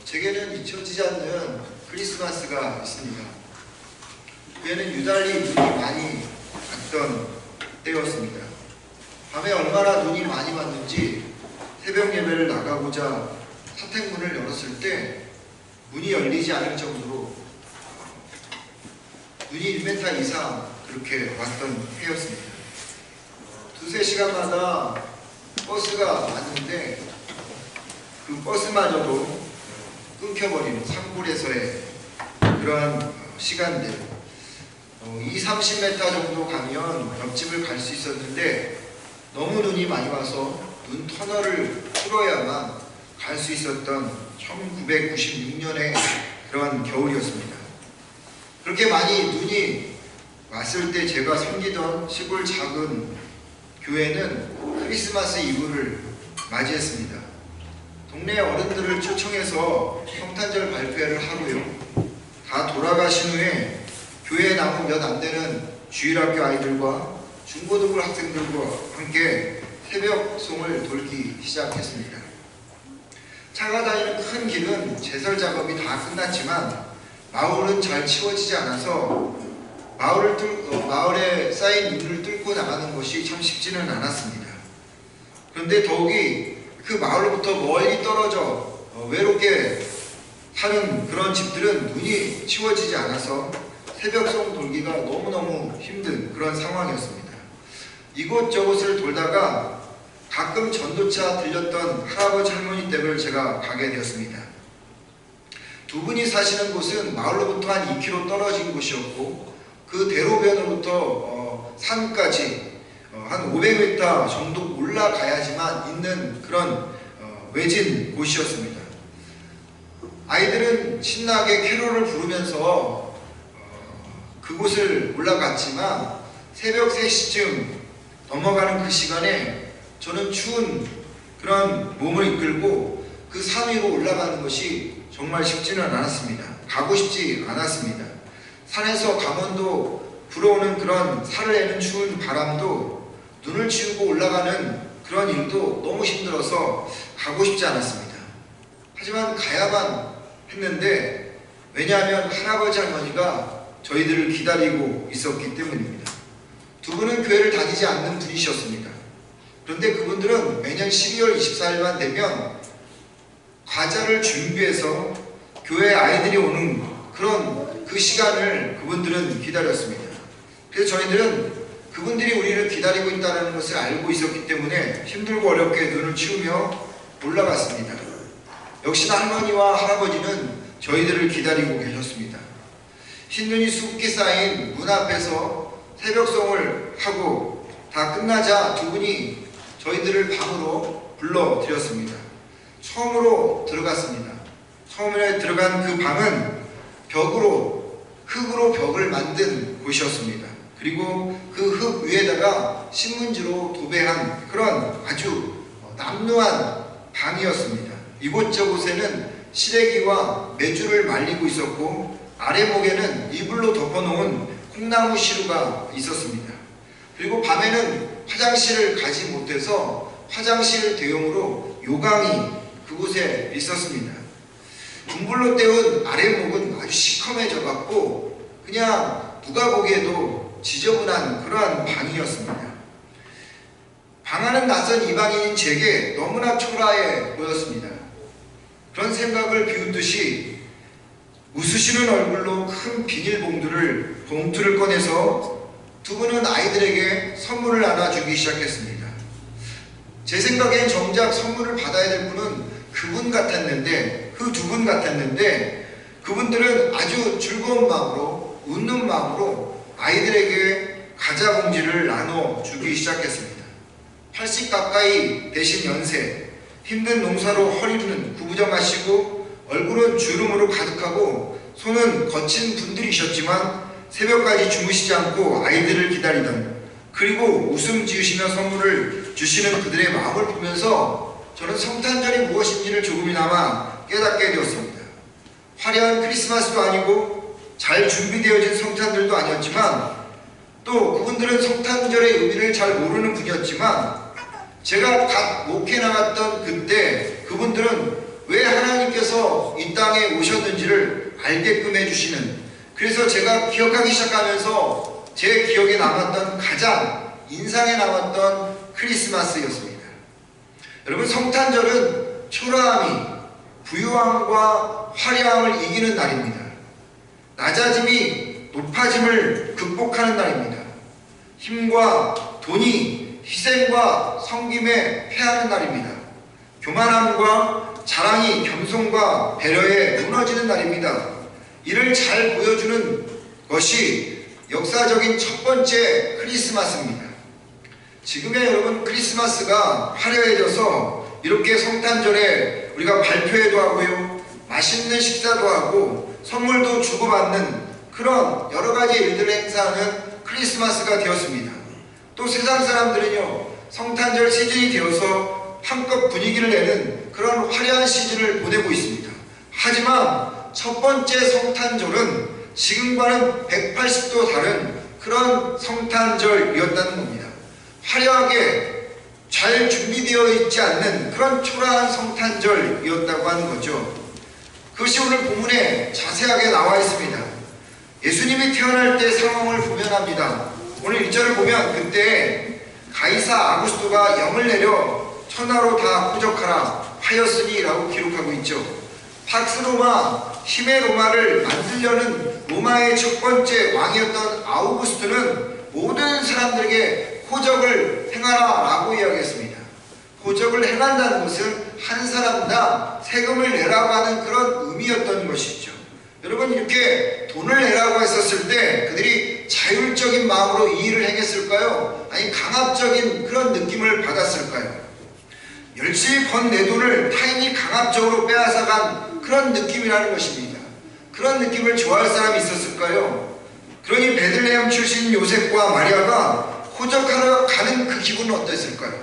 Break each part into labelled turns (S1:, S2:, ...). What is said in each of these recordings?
S1: 제게는 잊혀지지 않는 크리스마스가 있습니다. 그에는 유달리 눈이 많이 왔던 때였습니다. 밤에 얼마나 눈이 많이 왔는지 새벽 예배를 나가고자 사택문을 열었을 때 문이 열리지 않을 정도로 눈이 1m 이상 그렇게 왔던 해였습니다. 두세 시간마다 버스가 왔는데 그 버스마저도 끊겨버리는 산골에서의 그러한 시간들, 20-30m 정도 가면 옆집을 갈 수 있었는데 너무 눈이 많이 와서 눈 터널을 뚫어야만 갈 수 있었던 1996년의 그런 겨울이었습니다. 그렇게 많이 눈이 왔을 때 제가 섬기던 시골 작은 교회는 크리스마스 이브를 맞이했습니다. 동네 어른들을 초청해서 성탄절 발표회를 하고요. 다 돌아가신 후에 교회에 남은 몇 안 되는 주일학교 아이들과 중고등부 학생들과 함께 새벽송을 돌기 시작했습니다. 차가 다니는 큰 길은 제설 작업이 다 끝났지만 마을은 잘 치워지지 않아서 마을에 쌓인 눈을 뚫고 나가는 것이 참 쉽지는 않았습니다. 그런데 더욱이 그 마을로부터 멀리 떨어져 외롭게 사는 그런 집들은 눈이 치워지지 않아서 새벽송 돌기가 너무너무 힘든 그런 상황이었습니다. 이곳저곳을 돌다가 가끔 전도차 들렸던 할아버지 할머니 댁을 제가 가게 되었습니다. 두 분이 사시는 곳은 마을로부터 한 2km 떨어진 곳이었고 그 대로변으로부터 산까지 한 500m 정도 올라가야지만 있는 그런 외진 곳이었습니다. 아이들은 신나게 캐롤을 부르면서 그곳을 올라갔지만 새벽 3시쯤 넘어가는 그 시간에 저는 추운 그런 몸을 이끌고 그 산 위로 올라가는 것이 정말 쉽지는 않았습니다. 가고 싶지 않았습니다. 산에서 강원도 불어오는 그런 살을 내는 추운 바람도 눈을 치우고 올라가는 그런 일도 너무 힘들어서 가고 싶지 않았습니다. 하지만 가야만 했는데 왜냐하면 할아버지 할머니가 저희들을 기다리고 있었기 때문입니다. 두 분은 교회를 다니지 않는 분이셨습니다. 그런데 그분들은 매년 12월 24일만 되면 과자를 준비해서 교회 아이들이 오는 그런 그 시간을 그분들은 기다렸습니다. 그래서 저희들은 그분들이 우리를 기다리고 있다는 것을 알고 있었기 때문에 힘들고 어렵게 눈을 치우며 올라갔습니다. 역시나 할머니와 할아버지는 저희들을 기다리고 계셨습니다. 흰눈이 숲기 쌓인 문 앞에서 새벽송을 하고 다 끝나자 두 분이 저희들을 방으로 불러드렸습니다. 처음으로 들어갔습니다. 처음에 들어간 그 방은 흙으로 벽을 만든 곳이었습니다. 그리고 그 흙 위에다가 신문지로 도배한 그런 아주 남루한 방이었습니다. 이곳저곳에는 시래기와 메주를 말리고 있었고 아래목에는 이불로 덮어놓은 콩나무 시루가 있었습니다. 그리고 밤에는 화장실을 가지 못해서 화장실 대용으로 요강이 그곳에 있었습니다. 분불로 때운 아래목은 아주 시커매져 갖고 그냥 누가 보기에도 지저분한 그러한 방이었습니다. 방안은 낯선 이방인인 제게 너무나 초라해 보였습니다. 그런 생각을 비웃듯이 웃으시는 얼굴로 큰 봉투를 꺼내서 두 분은 아이들에게 선물을 나눠주기 시작했습니다. 제 생각엔 정작 선물을 받아야 될 분은 그 두 분 같았는데 그분들은 아주 즐거운 마음으로 웃는 마음으로 아이들에게 과자 봉지를 나눠주기 시작했습니다. 80 가까이 되신 연세, 힘든 농사로 허리는 구부정하시고 얼굴은 주름으로 가득하고 손은 거친 분들이셨지만 새벽까지 주무시지 않고 아이들을 기다리던 그리고 웃음 지으시며 선물을 주시는 그들의 마음을 보면서 저는 성탄절이 무엇인지를 조금이나마 깨닫게 되었습니다. 화려한 크리스마스도 아니고 잘 준비되어진 성탄들도 아니었지만 또 그분들은 성탄절의 의미를 잘 모르는 분이었지만 제가 갓 목회 나갔던 그때 그분들은 왜 하나님께서 이 땅에 오셨는지를 알게끔 해주시는, 그래서 제가 기억하기 시작하면서 제 기억에 남았던, 가장 인상에 남았던 크리스마스였습니다. 여러분, 성탄절은 초라함이 부유함과 화려함을 이기는 날입니다. 낮아짐이 높아짐을 극복하는 날입니다. 힘과 돈이 희생과 섬김에 패하는 날입니다. 교만함과 자랑이 겸손과 배려에 무너지는 날입니다. 이를 잘 보여주는 것이 역사적인 첫 번째 크리스마스입니다. 지금의 여러분, 크리스마스가 화려해져서 이렇게 성탄절에 우리가 발표회도 하고요, 맛있는 식사도 하고 선물도 주고받는 그런 여러가지 일들을 행사하는 크리스마스가 되었습니다. 또 세상 사람들은요, 성탄절 시즌이 되어서 한껏 분위기를 내는 그런 화려한 시즌을 보내고 있습니다. 하지만 첫 번째 성탄절은 지금과는 180도 다른 그런 성탄절이었다는 겁니다. 화려하게 잘 준비되어 있지 않는 그런 초라한 성탄절이었다고 하는 거죠. 그것이 오늘 본문에 자세하게 나와 있습니다. 예수님이 태어날 때 상황을 보면 합니다. 오늘 1절을 보면 그때 가이사 아구스토가 영을 내려 천하로 다 호적하라 하였으니 라고 기록하고 있죠. 팍스 로마, 힘의 로마를 만들려는 로마의 첫 번째 왕이었던 아우구스토는 모든 사람들에게 호적을 행하라 라고 이야기했습니다. 호적을 행한다는 것은 한 사람당 세금을 내라고 하는 그런 의미였던 것이죠. 여러분, 이렇게 돈을 내라고 했었을 때 그들이 자율적인 마음으로 이 일을 행했을까요? 아니, 강압적인 그런 느낌을 받았을까요? 열심히 번 내 돈을 타인이 강압적으로 빼앗아간 그런 느낌이라는 것입니다. 그런 느낌을 좋아할 사람이 있었을까요? 그러니 베들레헴 출신 요셉과 마리아가 호적하러 가는 그 기분은 어땠을까요?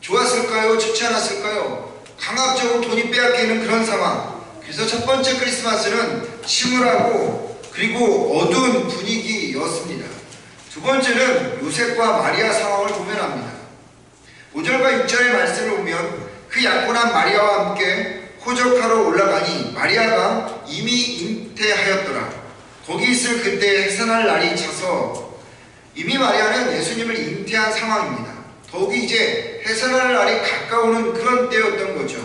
S1: 좋았을까요? 좋지 않았을까요? 강압적으로 돈이 빼앗기는 그런 상황. 그래서 첫 번째 크리스마스는 침울하고 그리고 어두운 분위기였습니다. 두 번째는 요셉과 마리아 상황을 보면 합니다. 5절과 6절의 말씀을 보면 그 약혼한 마리아와 함께 호적하러 올라가니 마리아가 이미 잉태하였더라. 거기 있을 그때 해산할 날이 차서, 이미 마리아는 예수님을 잉태한 상황입니다. 더욱이 이제 해산할 날이 가까우는 그런 때였던 거죠.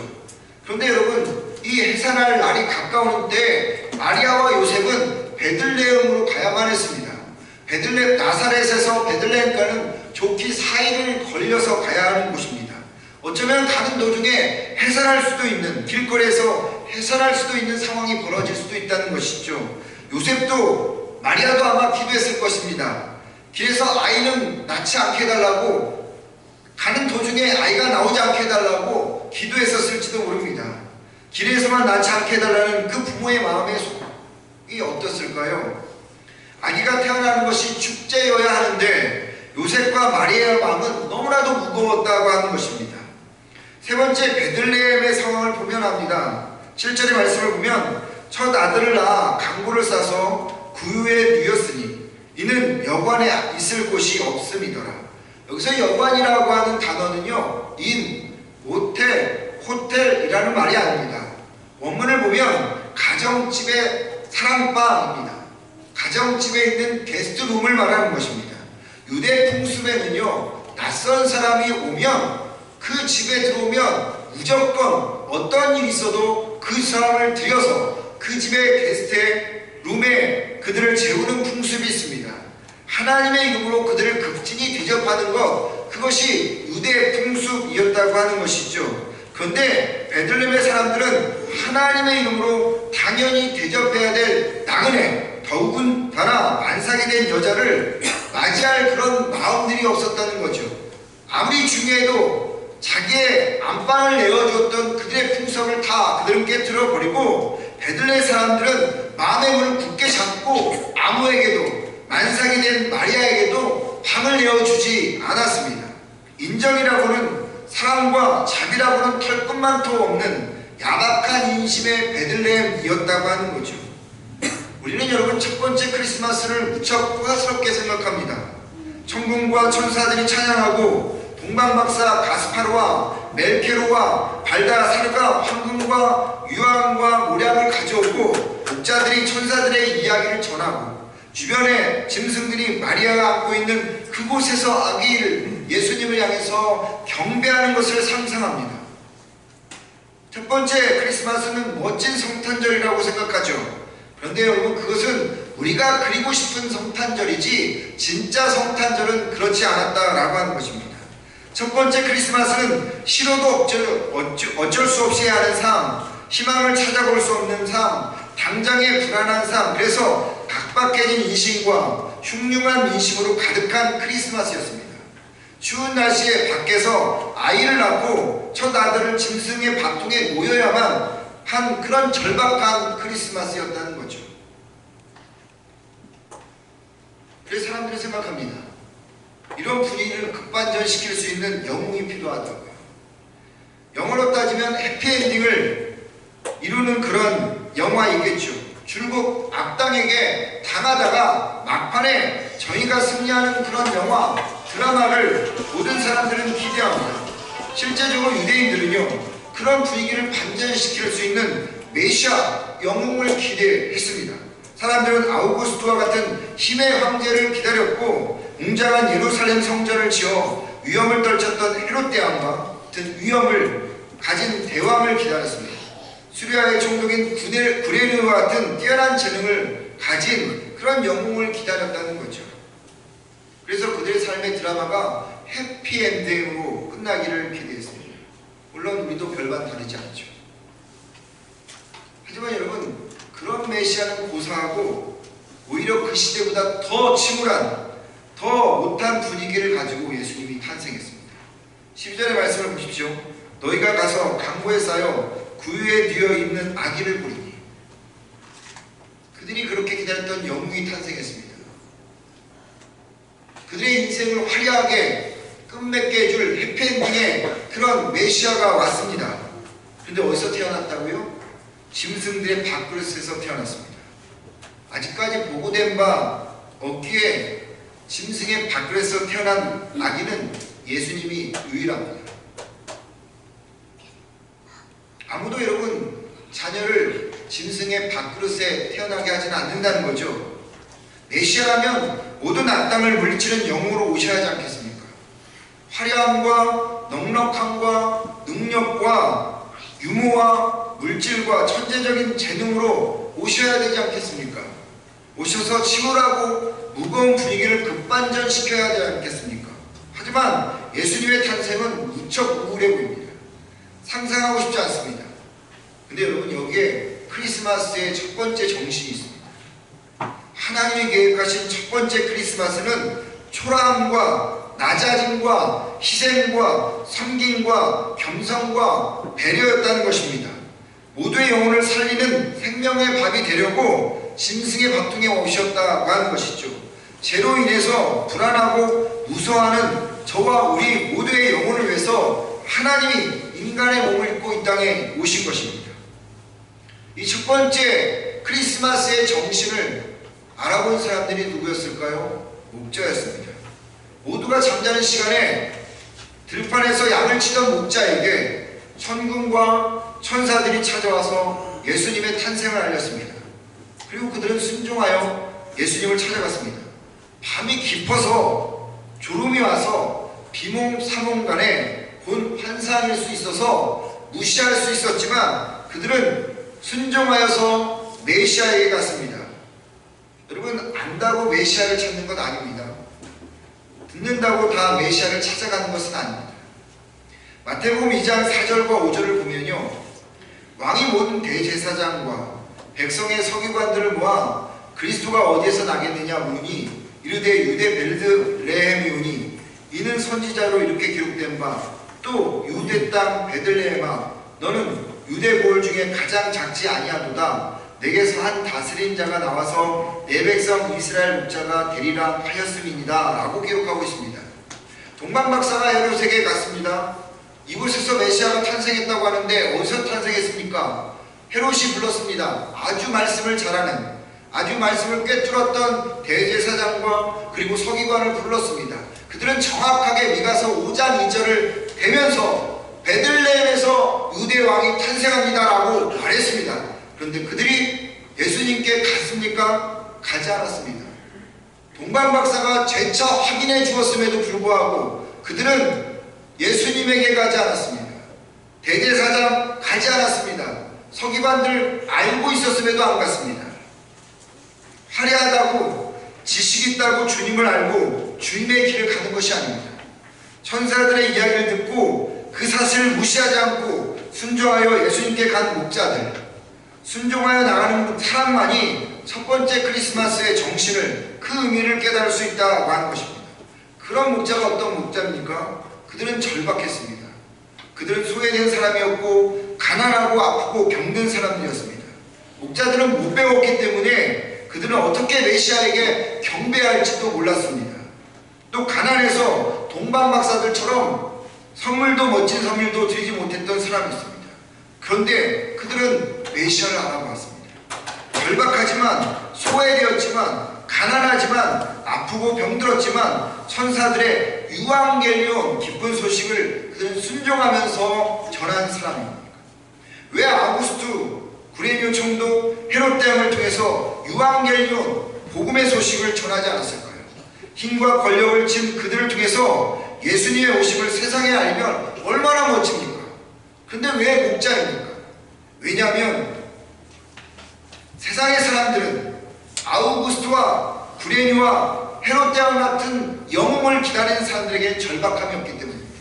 S1: 그런데 여러분, 이 해산할 날이 가까우는 때 마리아와 요셉은 베들레헴으로 가야만 했습니다. 베들레헴, 나사렛에서 베들레헴까지는 좋기 4일을 걸려서 가야 하는 곳입니다. 어쩌면 가는 도중에 해산할 수도 있는, 길거리에서 해산할 수도 있는 상황이 벌어질 수도 있다는 것이죠. 요셉도 마리아도 아마 기도했을 것입니다. 길에서 아이는 낳지 않게 해달라고, 가는 도중에 아이가 나오지 않게 해달라고 기도했었을지도 모릅니다. 길에서만 낳지 않게 해달라는 그 부모의 마음의 속이 어떻을까요? 아기가 태어나는 것이 축제여야 하는데 요셉과 마리아의 마음은 너무나도 무거웠다고 하는 것입니다. 세 번째, 베들레헴의 상황을 보면 합니다. 7절의 말씀을 보면 첫 아들을 낳아 강구를 싸서 구유에 누였으니 이는 여관에 있을 곳이 없음이더라. 여기서 여관이라고 하는 단어는요, 모텔, 호텔이라는 말이 아닙니다. 원문을 보면 가정집의 사랑방입니다. 가정집에 있는 게스트룸을 말하는 것입니다. 유대 풍습에는요, 낯선 사람이 오면 그 집에 들어오면 무조건 어떤 일이 있어도 그 사람을 들여서 그 집의 게스트의 룸에 그들을 재우는 풍습이 있습니다. 하나님의 이름으로 그들을 극진히 대접하는 것, 그것이 유대 풍습이었다고 하는 것이죠. 그런데 베들레헴의 사람들은 하나님의 이름으로 당연히 대접해야 될 나그네, 더욱은다나 만삭이 된 여자를 맞이할 그런 마음들이 없었다는 거죠. 아무리 중요해도 자기의 안방을 내어주었던 그들의 풍습을 다 그들은 깨트려버리고 베들레헴 사람들은 마음의 문을 굳게 잡고 아무에게도, 만삭이 된 마리아에게도 방을 내어주지 않았습니다. 인정이라고는, 사랑과 자비라고는 털끝만도 없는 야박한 인심의 베들레헴이었다고 하는 거죠. 우리는 여러분, 첫 번째 크리스마스를 무척 호화스럽게 생각합니다. 천군과 천사들이 찬양하고 동방박사 가스파르와 멜케로와 발다사르가 황금과 유황과 모량을 가져오고 목자들이 천사들의 이야기를 전하고 주변에 짐승들이 마리아가 안고 있는 그곳에서 아기를 예수님을 향해서 경배하는 것을 상상합니다. 첫 번째 크리스마스는 멋진 성탄절이라고 생각하죠. 그런데 여러분, 그것은 우리가 그리고 싶은 성탄절이지 진짜 성탄절은 그렇지 않았다라고 하는 것입니다. 첫 번째 크리스마스는 싫어도 어쩔 수 없이 해야 하는 삶, 희망을 찾아볼 수 없는 삶, 당장의 불안한 삶, 그래서 각박해진 인심과 흉흉한 민심으로 가득한 크리스마스였습니다. 추운 날씨에 밖에서 아이를 낳고 첫 아들을 짐승의 밥통에 놓여야만 한 그런 절박한 크리스마스였다는 거죠. 그래서 사람들이 생각합니다. 이런 분위기를 급반전시킬 수 있는 영웅이 필요하다고요. 영어로 따지면 해피엔딩을 이루는 그런 영화이겠죠. 줄곧 악당에게 당하다가 막판에 저희가 승리하는 그런 영화, 드라마를 모든 사람들은 기대합니다. 실제적으로 유대인들은요, 그런 분위기를 반전시킬 수 있는 메시아 영웅을 기대했습니다. 사람들은 아우구스토와 같은 힘의 황제를 기다렸고, 웅장한 예루살렘 성전을 지어 위험을 떨쳤던 헤롯 대왕과 같은 위험을 가진 대왕을 기다렸습니다. 수리아의 총독인 구레르와 같은 뛰어난 재능을 가진 그런 영웅을 기다렸다는 거죠. 그래서 그들의 삶의 드라마가 해피엔딩으로 끝나기를 기대했습니다. 물론 우리도 별반 다르지 않죠. 하지만 여러분, 그런 메시아는 고사하고 오히려 그 시대보다 더 침울한, 더 못한 분위기를 가지고 예수님이 탄생했습니다. 12절의 말씀을 보십시오. 너희가 가서 강보에 쌓여 구유에 뒤어 있는 아기를 보리니. 그들이 그렇게 기다렸던 영웅이 탄생했습니다. 그들의 인생을 화려하게 끝맺게 해줄 해피엔딩의 그런 메시아가 왔습니다. 그런데 어디서 태어났다고요? 짐승들의 밥그릇에서 태어났습니다. 아직까지 보고된 바 없기에 짐승의 밥그릇에서 태어난 아기는 예수님이 유일합니다. 아무도 여러분 자녀를 짐승의 밥그릇에 태어나게 하지는 않는다는 거죠. 메시아라면 모든 악당을 물리치는 영웅으로 오셔야 하지 않겠습니까? 화려함과 넉넉함과 능력과 유머와 물질과 천재적인 재능으로 오셔야 되지 않겠습니까? 오셔서 치열하고 무거운 분위기를 급반전시켜야 되지 않겠습니까? 하지만 예수님의 탄생은 무척 우울해 보입니다. 상상하고 싶지 않습니다. 근데 여러분, 여기에 크리스마스의 첫 번째 정신이 있습니다. 하나님이 계획하신 첫 번째 크리스마스는 초라함과 낮아짐과 희생과 섬김과 겸손과 배려였다는 것입니다. 모두의 영혼을 살리는 생명의 밥이 되려고 짐승의 밥통에 오셨다고 하는 것이죠. 죄로 인해서 불안하고 무서워하는 저와 우리 모두의 영혼을 위해서 하나님이 인간의 몸을 입고 이 땅에 오신 것입니다. 이 첫 번째 크리스마스의 정신을 알아본 사람들이 누구였을까요? 목자였습니다. 모두가 잠자는 시간에 들판에서 양을 치던 목자에게 천군과 천사들이 찾아와서 예수님의 탄생을 알렸습니다. 그리고 그들은 순종하여 예수님을 찾아갔습니다. 밤이 깊어서 졸음이 와서 비몽사몽간에 본 환상일 수 있어서 무시할 수 있었지만 그들은 순종하여서 메시아에게 갔습니다. 여러분, 안다고 메시아를 찾는 건 아닙니다. 듣는다고 다 메시아를 찾아가는 것은 아닙니다. 마태복음 2장 4절과 5절을 보면요, 왕이 모든 대제사장과 백성의 서기관들을 모아 그리스도가 어디에서 나겠느냐 물으니 이르되 유대 베들레헴이 오니 이는 선지자로 이렇게 기록된 바 또 유대 땅 베들레헴아 너는 유대 고을 중에 가장 작지 아니하도다. 내게서 한 다스린 자가 나와서 내 백성 이스라엘 목자가 되리라 하였음이니이다 라고 기록하고 있습니다. 동방박사가 헤롯에게 갔습니다. 이곳에서 메시아가 탄생했다고 하는데 어디서 탄생했습니까? 헤롯이 불렀습니다. 아주 말씀을 잘하는, 아주 말씀을 꿰뚫었던 대제사장과 그리고 서기관을 불렀습니다. 그들은 정확하게 미가서 5장 2절을 대면서 베들레헴에서 유대 왕이 탄생합니다라고 말했습니다. 그런데 그들이 예수님께 갔습니까? 가지 않았습니다. 동방 박사가 재차 확인해 주었음에도 불구하고 그들은 예수님에게 가지 않았습니다. 대제사장 가지 않았습니다. 서기관들 알고 있었음에도 안 갔습니다. 화려하다고 지식 있다고 주님을 알고 주님의 길을 가는 것이 아닙니다. 천사들의 이야기를 듣고 그 사실을 무시하지 않고 순종하여 예수님께 간 목자들, 순종하여 나가는 사람만이 첫 번째 크리스마스의 정신을, 그 의미를 깨달을 수 있다고 하는 것입니다. 그런 목자가 어떤 목자입니까? 그들은 절박했습니다. 그들은 소외된 사람이었고 가난하고 아프고 병든 사람들이었습니다. 목자들은 못 배웠기 때문에 그들은 어떻게 메시아에게 경배할지도 몰랐습니다. 또 가난해서 동방박사들처럼 선물도 멋진 선물도 드리지 못했던 사람이었습니다. 그런데 그들은 메시아를 알아보았습니다. 절박하지만, 소외되었지만, 가난하지만, 아프고 병들었지만 천사들의 유앙겔리온 기쁜 소식을 그들은 순종하면서 전한 사람입니다. 왜 아우구스투, 구레뇨 총독, 헤롯 대왕을 통해서 유앙겔리온 복음의 소식을 전하지 않았을까요? 힘과 권력을 진 그들을 통해서 예수님의 오심을 세상에 알면 얼마나 멋집니까? 근데 왜 목자입니까? 왜냐하면 세상의 사람들은 아우구스투와 구레뇨와 헤롯 대왕 같은 영웅을 기다리는 사람들에게 절박함이 없기 때문입니다.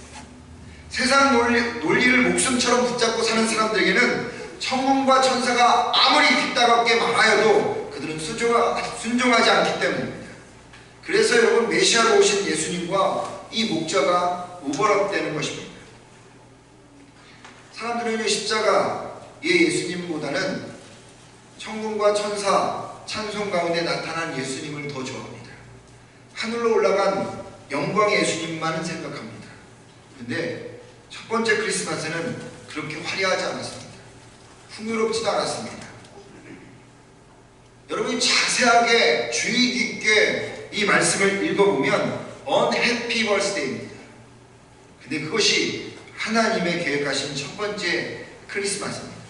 S1: 세상 논리를 목숨처럼 붙잡고 사는 사람들에게는 천군과 천사가 아무리 빗다갑게 말하여도 그들은 순종하지 않기 때문입니다. 그래서 여러분, 메시아로 오신 예수님과 이 목자가 오버랩되는 것입니다. 사람들은 십자가의 예수님보다는 천군과 천사 찬송 가운데 나타난 예수님을 더 좋아합니다. 하늘로 올라간 영광의 예수님만은 생각합니다. 근데 첫 번째 크리스마스는 그렇게 화려하지 않았습니다. 풍요롭지도 않았습니다. 여러분이 자세하게 주의 깊게 이 말씀을 읽어보면 unhappy birthday입니다. 근데 그것이 하나님의 계획하신 첫 번째 크리스마스입니다.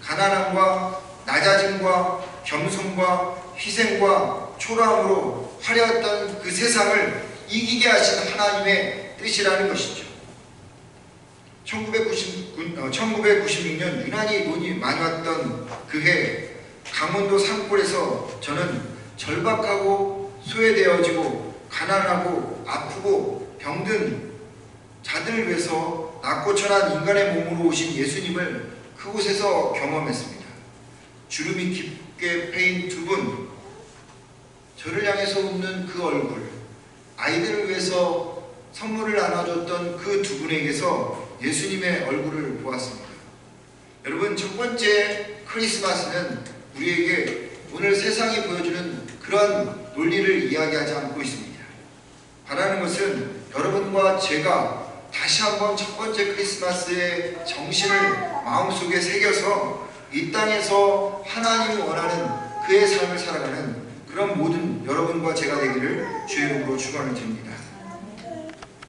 S1: 가난함과 낮아짐과 겸손과 희생과 초라함으로 화려했던 그 세상을 이기게 하신 하나님의 뜻이라는 것이죠. 1996년 유난히 눈이 많이 왔던 그해 강원도 산골에서 저는 절박하고 소외되어지고 가난하고 아프고 병든 자들을 위해서 낙고천한 인간의 몸으로 오신 예수님을 그곳에서 경험했습니다. 주름이 깊게 패인 두 분, 저를 향해서 웃는 그 얼굴, 아이들을 위해서 선물을 나눠줬던 그 두 분에게서 예수님의 얼굴을 보았습니다. 여러분, 첫 번째 크리스마스는 우리에게 오늘 세상이 보여주는 그런 논리를 이야기하지 않고 있습니다. 바라는 것은 여러분과 제가 다시 한번 첫 번째 크리스마스의 정신을 마음속에 새겨서 이 땅에서 하나님이 원하는 그의 삶을 살아가는 그런 모든 여러분과 제가 되기를 주의 이름으로 축원을 드립니다.